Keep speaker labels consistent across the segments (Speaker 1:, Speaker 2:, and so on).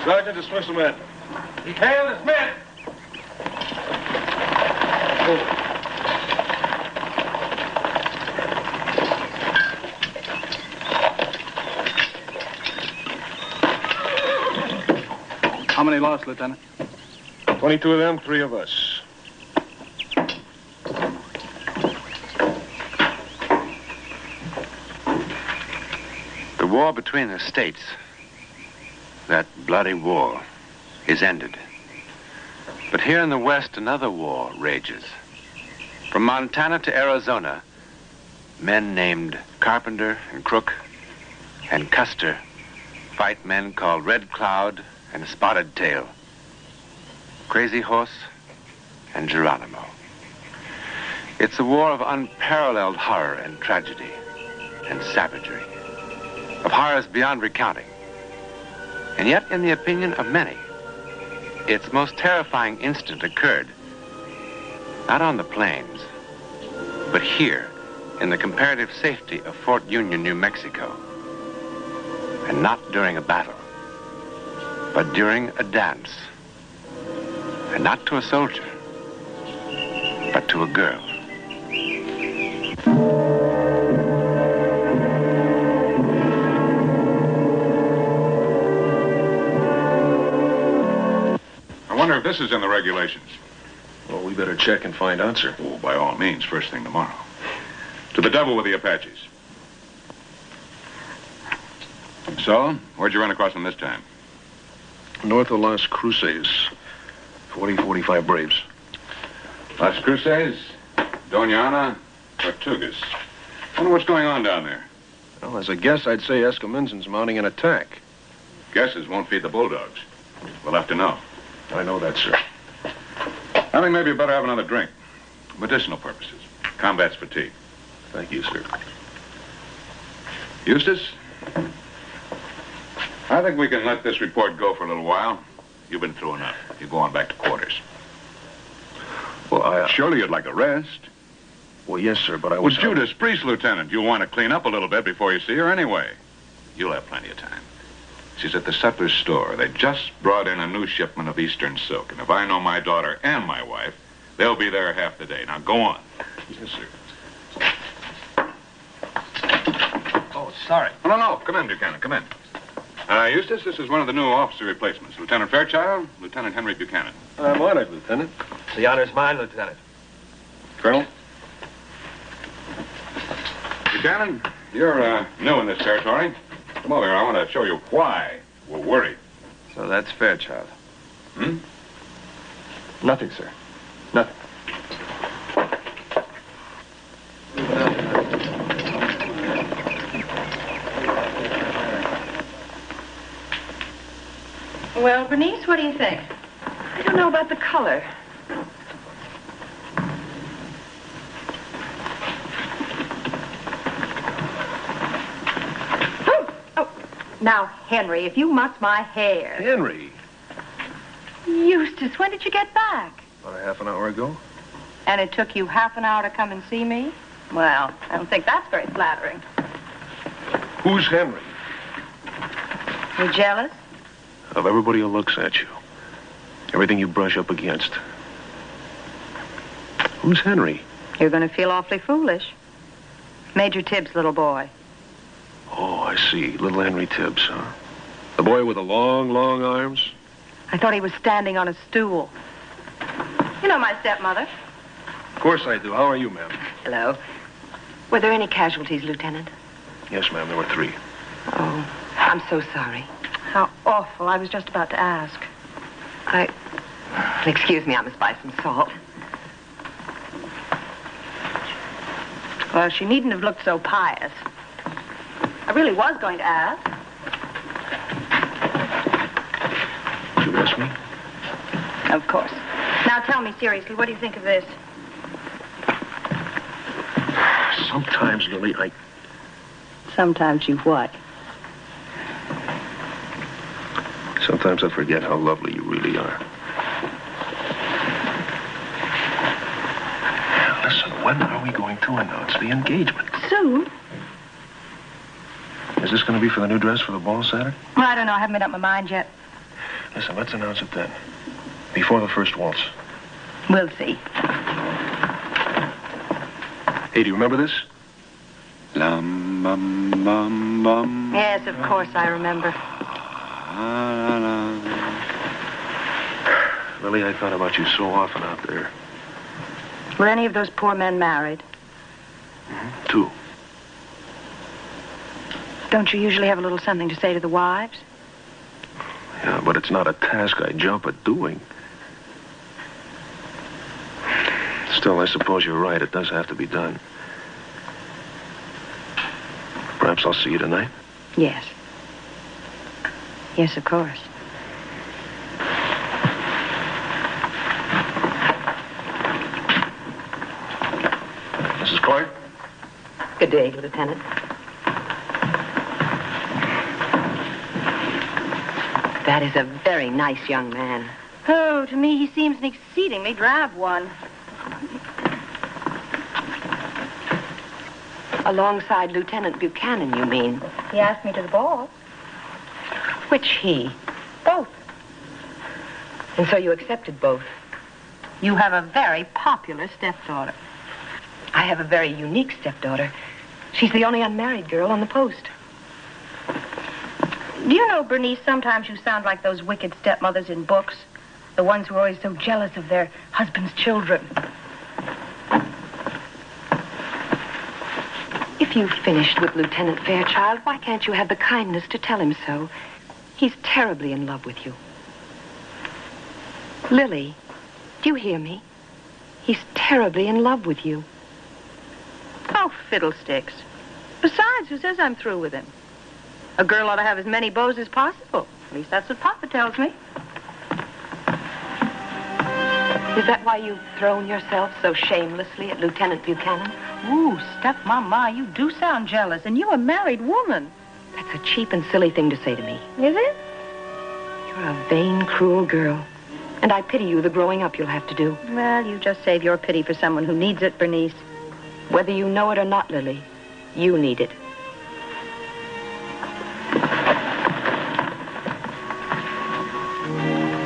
Speaker 1: Sergeant, dismiss the men. Detail, dismiss.
Speaker 2: How many lost, Lieutenant?
Speaker 1: 22 of them, 3 of us.
Speaker 3: The war between the states, that bloody war, is ended. But here in the West, another war rages. From Montana to Arizona, men named Carpenter and Crook and Custer fight men called Red Cloud and Spotted Tail, Crazy Horse and Geronimo. It's a war of unparalleled horror and tragedy and savagery, of horrors beyond recounting. And yet, in the opinion of many, its most terrifying instant occurred not on the plains, but here in the comparative safety of Fort Union, New Mexico. And not during a battle, but during a dance. And not to a soldier, but to a girl.
Speaker 4: I wonder if this is in the regulations.
Speaker 1: Well, we better check and find out, sir.
Speaker 4: Oh, by all means, first thing tomorrow. To the devil with the Apaches. So, where'd you run across them this time?
Speaker 1: North of Las Cruces. 45 Braves.
Speaker 4: Las Cruces, Doña Ana, Tortugas. Wonder what's going on down there.
Speaker 1: Well, as a guess, I'd say Escamindon's mounting an attack.
Speaker 4: Guesses won't feed the bulldogs. We'll have to know.
Speaker 1: I know that, sir.
Speaker 4: I think maybe you better have another drink. Medicinal purposes. Combats fatigue.
Speaker 1: Thank you, sir.
Speaker 4: Eustace? I think we can let this report go for a little while. You've been through enough. You go on back to quarters.
Speaker 1: Well,
Speaker 4: Surely you'd like a rest.
Speaker 1: Well, yes, sir, but I
Speaker 4: Well,
Speaker 1: was...
Speaker 4: Judas Priest, Lieutenant, you'll want to clean up a little bit before you see her anyway. You'll have plenty of time. She's at the sutler's store. They just brought in a new shipment of Eastern silk. And if I know my daughter and my wife, they'll be there half the day. Now, go on.
Speaker 1: Yes, sir.
Speaker 2: Oh, sorry.
Speaker 4: No. Come in, Buchanan. Come in. Eustace, this is one of the new officer replacements. Lieutenant Fairchild, Lieutenant Henry Buchanan.
Speaker 1: I'm honored, Lieutenant.
Speaker 2: The honor's mine, Lieutenant.
Speaker 1: Colonel?
Speaker 4: Buchanan, you're new in this territory. Come over here. I want to show you why we're worried.
Speaker 3: So that's Fairchild.
Speaker 4: Hmm?
Speaker 2: Nothing, sir. Nothing.
Speaker 5: Well, Bernice, what do you think? I don't know about the color. Oh, now, Henry, if you muss my hair.
Speaker 1: Henry.
Speaker 5: Eustace, when did you get back?
Speaker 1: About a half an hour ago.
Speaker 5: And it took you half an hour to come and see me? Well, I don't think that's very flattering.
Speaker 1: Who's Henry?
Speaker 5: You jealous?
Speaker 1: Of everybody who looks at you. Everything you brush up against. Who's Henry?
Speaker 5: You're going to feel awfully foolish. Major Tibbs' little boy.
Speaker 1: Oh, I see. Little Henry Tibbs, huh? The boy with the long, long arms?
Speaker 5: I thought he was standing on a stool. You know my stepmother.
Speaker 1: Of course I do. How are you, ma'am?
Speaker 5: Hello. Were there any casualties, Lieutenant?
Speaker 1: Yes, ma'am. There were 3.
Speaker 5: Oh, I'm so sorry. How awful. I was just about to ask. Excuse me, I must buy some salt. Well, she needn't have looked so pious. I really was going to ask.
Speaker 1: Did you ask me?
Speaker 5: Of course. Now tell me seriously, what do you think of this?
Speaker 1: Sometimes, Lily,
Speaker 5: Sometimes you what?
Speaker 1: Sometimes I forget how lovely you really are. Listen, when are we going to announce the engagement?
Speaker 5: Soon.
Speaker 1: Is this going to be for the new dress for the ball Saturday?
Speaker 5: Well, I don't know. I haven't made up my mind yet.
Speaker 1: Listen, let's announce it then. Before the first waltz.
Speaker 5: We'll see.
Speaker 1: Hey, do you remember this?
Speaker 3: Lum, bum, bum, bum.
Speaker 5: Yes, of course I remember.
Speaker 3: La, la, la.
Speaker 1: Lily, I thought about you so often out there.
Speaker 5: Were any of those poor men married?
Speaker 1: Mm-hmm. 2.
Speaker 5: Don't you usually have a little something to say to the wives?
Speaker 1: Yeah, but it's not a task I jump at doing. Still, I suppose you're right. It does have to be done. Perhaps I'll see you tonight?
Speaker 5: Yes. Yes, of course.
Speaker 1: Mrs. Clark?
Speaker 5: Good day, Lieutenant. That is a very nice young man. Oh, to me, he seems an exceedingly drab one. Alongside Lieutenant Buchanan, you mean? He asked me to the ball. Which he? Both. And so you accepted both? You have a very popular stepdaughter. I have a very unique stepdaughter. She's the only unmarried girl on the post. Do you know, Bernice, sometimes you sound like those wicked stepmothers in books. The ones who are always so jealous of their husband's children. If you've finished with Lieutenant Fairchild, why can't you have the kindness to tell him so? He's terribly in love with you. Lily, do you hear me? He's terribly in love with you. Oh, fiddlesticks. Besides, who says I'm through with him? A girl ought to have as many beaux as possible. At least that's what Papa tells me. Is that why you've thrown yourself so shamelessly at Lieutenant Buchanan? Ooh, stepmama, you do sound jealous, and you're a married woman. That's a cheap and silly thing to say to me. Is it? You're a vain, cruel girl. And I pity you, the growing up you'll have to do. Well, you just save your pity for someone who needs it, Bernice. Whether you know it or not, Lily, you need it.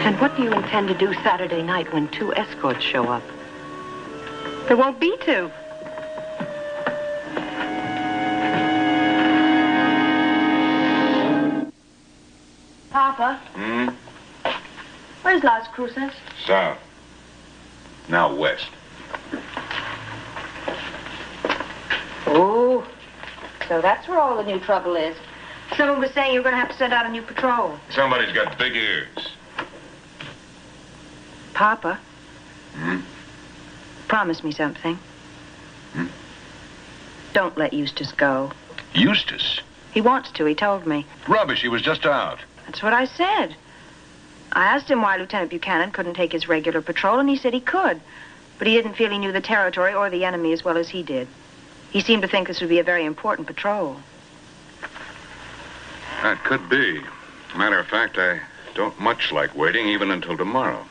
Speaker 5: And what do you intend to do Saturday night when 2 escorts show up? There won't be 2. Papa? Where's Las Cruces?
Speaker 4: South. Now west.
Speaker 5: Oh, so that's where all the new trouble is. Someone was saying you're going to have to send out a new patrol.
Speaker 4: Somebody's got big ears.
Speaker 5: Papa? Promise me something. Don't let Eustace go.
Speaker 1: Eustace?
Speaker 5: He wants to, he told me.
Speaker 1: Rubbish, he was just out.
Speaker 5: That's what I said. I asked him why Lieutenant Buchanan couldn't take his regular patrol, and he said he could. But he didn't feel he knew the territory or the enemy as well as he did. He seemed to think this would be a very important patrol.
Speaker 4: That could be. Matter of fact, I don't much like waiting even until tomorrow.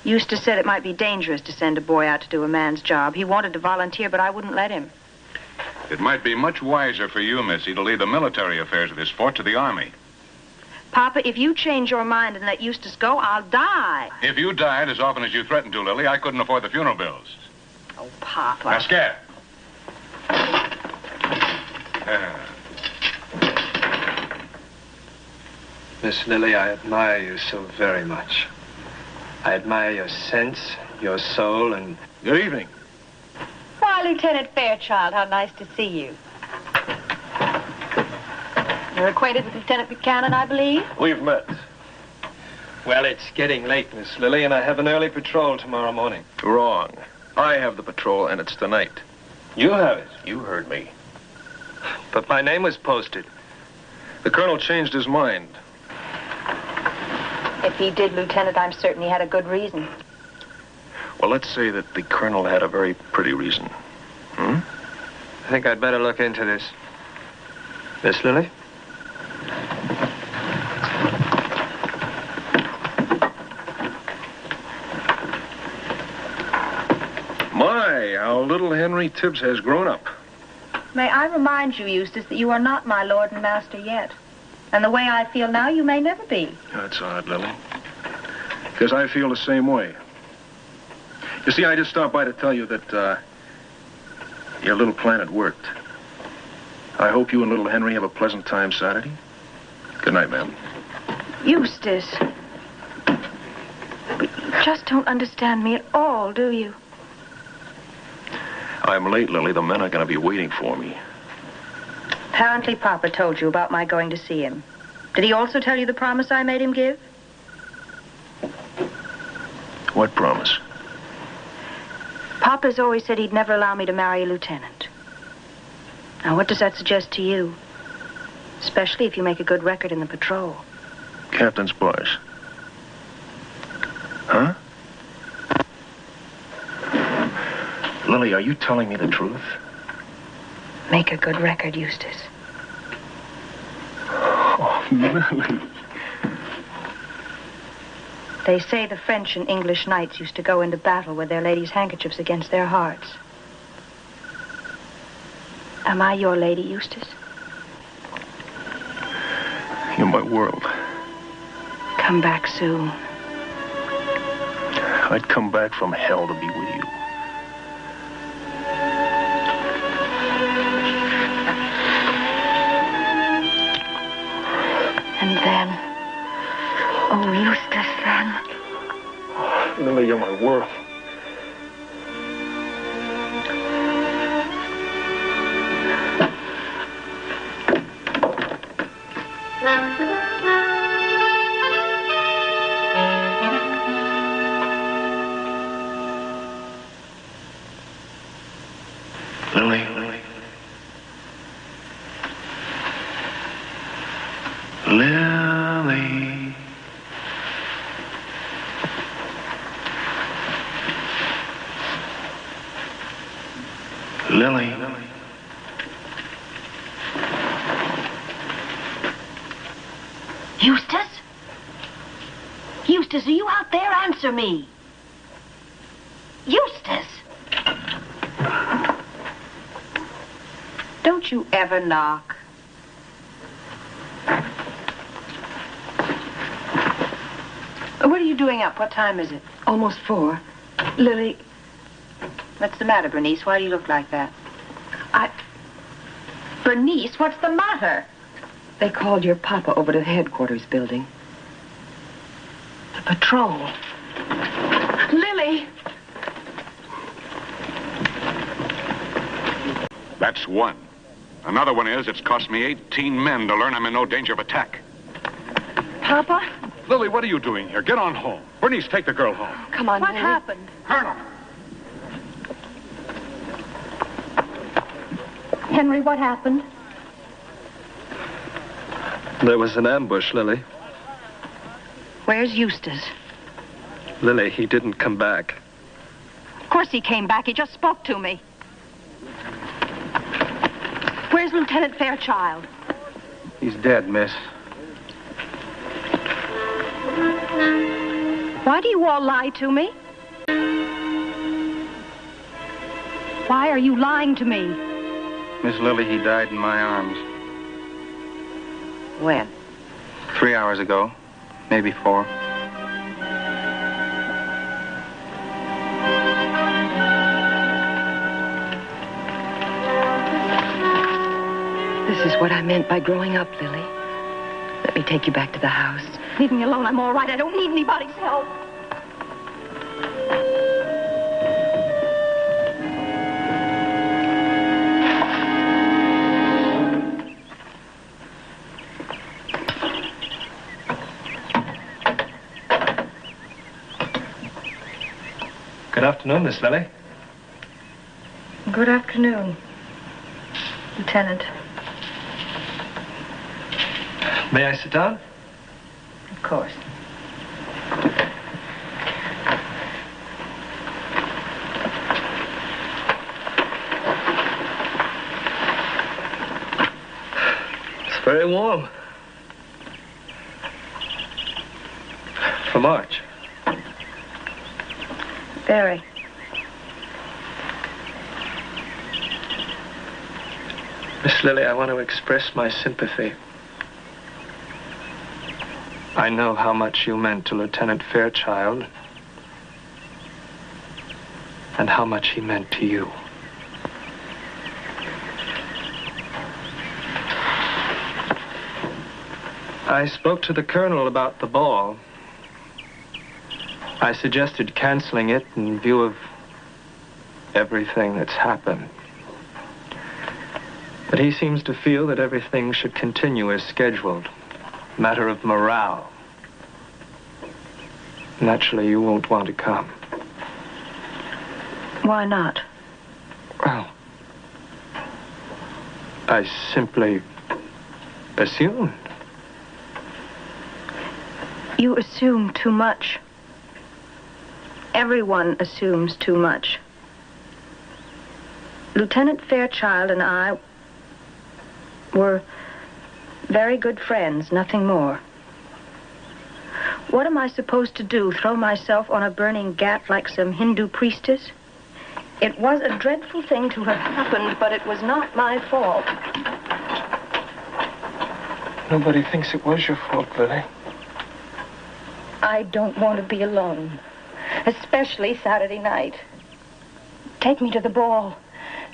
Speaker 5: Eustace said it might be dangerous to send a boy out to do a man's job. He wanted to volunteer, but I wouldn't let him.
Speaker 4: It might be much wiser for you, Missy, to leave the military affairs of this fort to the Army.
Speaker 5: Papa, if you change your mind and let Eustace go, I'll die.
Speaker 4: If you died as often as you threatened to, Lily, I couldn't afford the funeral bills.
Speaker 5: Oh, Papa.
Speaker 4: Now, scat.
Speaker 2: Miss Lily, I admire you so very much. I admire your sense, your soul, and...
Speaker 1: Good evening.
Speaker 5: Why, Lieutenant Fairchild, how nice to see you. You're acquainted with Lieutenant Buchanan, I believe?
Speaker 1: We've met.
Speaker 2: Well, it's getting late, Miss Lily, and I have an early patrol tomorrow morning.
Speaker 1: Wrong. I have the patrol, and it's tonight.
Speaker 2: You have it.
Speaker 1: You heard me.
Speaker 2: But my name was posted.
Speaker 1: The colonel changed his mind.
Speaker 5: If he did, Lieutenant, I'm certain he had a good reason.
Speaker 1: Well, let's say that the colonel had a very pretty reason.
Speaker 2: I think I'd better look into this. Miss Lily?
Speaker 1: My, how little Henry Tibbs has grown up.
Speaker 5: May I remind you, Eustace, that you are not my lord and master yet. And the way I feel now, you may never be.
Speaker 1: That's odd, Lily. Because I feel the same way. You see, I just stopped by to tell you that, your little plan had worked. I hope you and little Henry have a pleasant time Saturday. Good night, ma'am.
Speaker 5: Eustace. You just don't understand me at all, do you?
Speaker 1: I'm late, Lily. The men are going to be waiting for me.
Speaker 5: Apparently Papa told you about my going to see him. Did he also tell you the promise I made him give?
Speaker 1: What promise?
Speaker 5: Papa's always said he'd never allow me to marry a lieutenant. Now, what does that suggest to you? Especially if you make a good record in the patrol.
Speaker 1: Captain's boys. Huh? Lily, are you telling me the truth?
Speaker 5: Make a good record, Eustace.
Speaker 1: Oh, Lily.
Speaker 5: They say the French and English knights used to go into battle with their ladies' handkerchiefs against their hearts. Am I your lady, Eustace?
Speaker 1: You're my world.
Speaker 5: Come back soon.
Speaker 1: I'd come back from hell to be with you.
Speaker 5: And then... Oh, Eustace, then.
Speaker 1: Lily, you're my world. Lily. Lily. Lily.
Speaker 5: Eustace? Eustace, are you out there? Answer me. Eustace! Don't you ever knock. What are you doing up? What time is it? Almost 4. Lily... What's the matter, Bernice? Why do you look like that? Bernice, what's the matter? They called your papa over to the headquarters building. The patrol. Lily!
Speaker 4: That's one. Another one is it's cost me 18 men to learn I'm in no danger of attack.
Speaker 5: Papa?
Speaker 4: Lily, what are you doing here? Get on home. Bernice, take the girl home.
Speaker 5: Come on, What happened?
Speaker 4: Colonel!
Speaker 5: Henry, what happened?
Speaker 2: There was an ambush, Lily.
Speaker 5: Where's Eustace?
Speaker 2: Lily, he didn't come back.
Speaker 5: Of course he came back. He just spoke to me. Where's Lieutenant Fairchild?
Speaker 2: He's dead, miss.
Speaker 5: Why do you all lie to me? Why are you lying to me?
Speaker 2: Miss Lily, he died in my arms.
Speaker 5: When?
Speaker 2: 3 hours ago. Maybe 4.
Speaker 5: This is what I meant by growing up, Lily. Let me take you back to the house. Leave me alone. I'm all right. I don't need anybody's help.
Speaker 2: Good afternoon, Miss Lily.
Speaker 5: Good afternoon, Lieutenant.
Speaker 2: May I sit down?
Speaker 5: Of course.
Speaker 2: It's very warm. For March.
Speaker 5: Very.
Speaker 2: Miss Lily, I want to express my sympathy. I know how much you meant to Lieutenant Fairchild and how much he meant to you. I spoke to the colonel about the ball. I suggested canceling it in view of everything that's happened. But he seems to feel that everything should continue as scheduled. Matter of morale. Naturally, you won't want to come.
Speaker 5: Why not?
Speaker 2: Well, I simply assumed.
Speaker 5: You assume too much. Everyone assumes too much. Lieutenant Fairchild and I were very good friends, nothing more. What am I supposed to do, throw myself on a burning ghat like some Hindu priestess? It was a dreadful thing to have happened, but it was not my fault.
Speaker 2: Nobody thinks it was your fault, Lily.
Speaker 5: I don't want to be alone, especially Saturday night. Take me to the ball.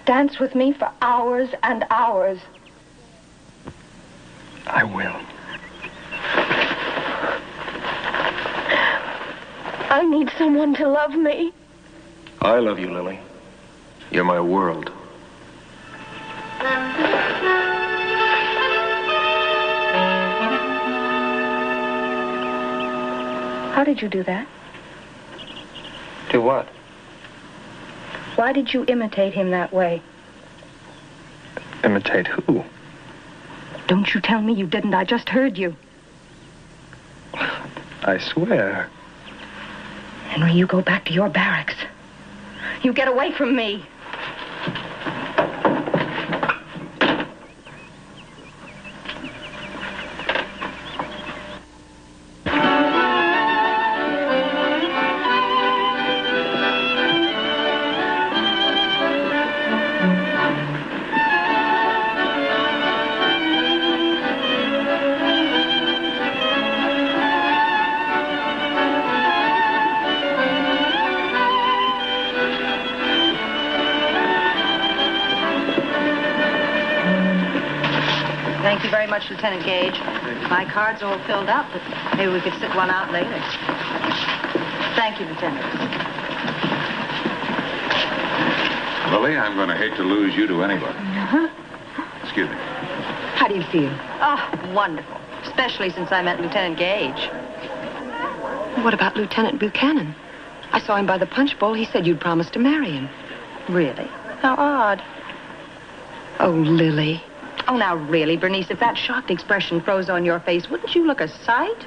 Speaker 5: Dance with me for hours and hours.
Speaker 2: I will.
Speaker 5: I need someone to love me.
Speaker 1: I love you, Lily. You're my world.
Speaker 5: How did you do that?
Speaker 2: Do what?
Speaker 5: Why did you imitate him that way?
Speaker 2: Imitate who?
Speaker 5: Don't you tell me you didn't. I just heard you.
Speaker 2: I swear.
Speaker 5: Henry, you go back to your barracks. You get away from me. Thank you very much, Lieutenant Gage. My card's all filled up, but maybe we could sit one out later. Thank you, Lieutenant.
Speaker 4: Lily, I'm going to hate to lose you to anybody. Excuse me.
Speaker 5: How do you feel? Oh, wonderful. Especially since I met Lieutenant Gage. What about Lieutenant Buchanan? I saw him by the punch bowl. He said you'd promised to marry him. Really? How odd. Oh, Lily. Oh, now, really, Bernice, if that shocked expression froze on your face, wouldn't you look a sight?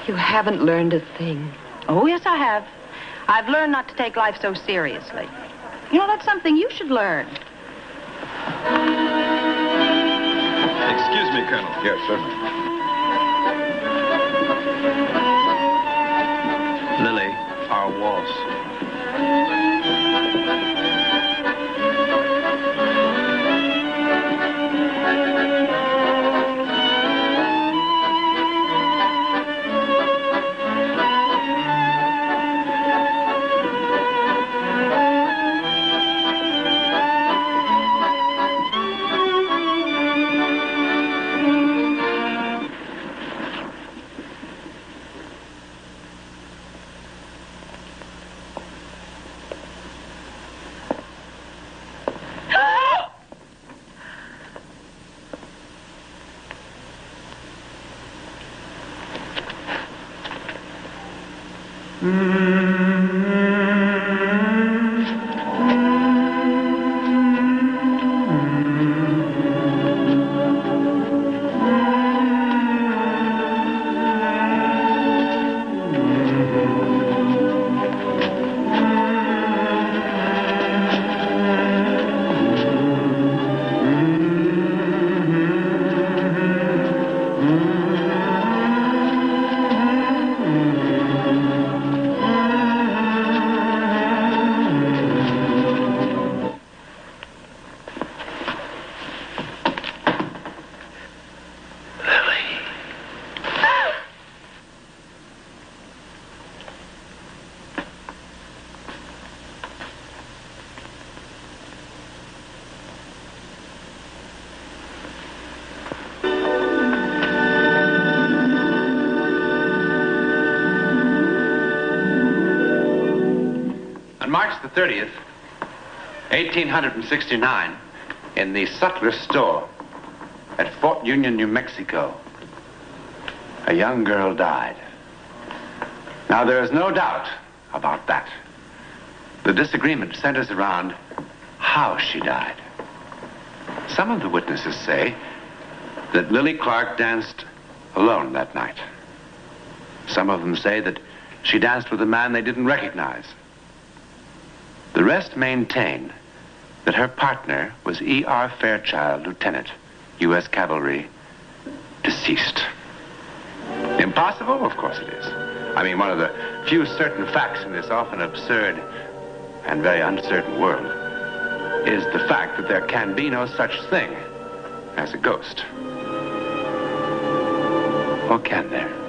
Speaker 6: You haven't learned a thing.
Speaker 5: Oh, yes, I have. I've learned not to take life so seriously. You know, that's something you should learn.
Speaker 1: Excuse me, Colonel.
Speaker 4: Yes, certainly.
Speaker 2: Lily, our waltz.
Speaker 3: On March the 30th, 1869, in the Sutler store at Fort Union, New Mexico, a young girl died. Now, there is no doubt about that. The disagreement centers around how she died. Some of the witnesses say that Lily Clark danced alone that night. Some of them say that she danced with a man they didn't recognize. The rest maintain that her partner was E.R. Fairchild, Lieutenant, U.S. Cavalry, deceased. Impossible? Of course it is. I mean, one of the few certain facts in this often absurd and very uncertain world is the fact that there can be no such thing as a ghost. Or can there?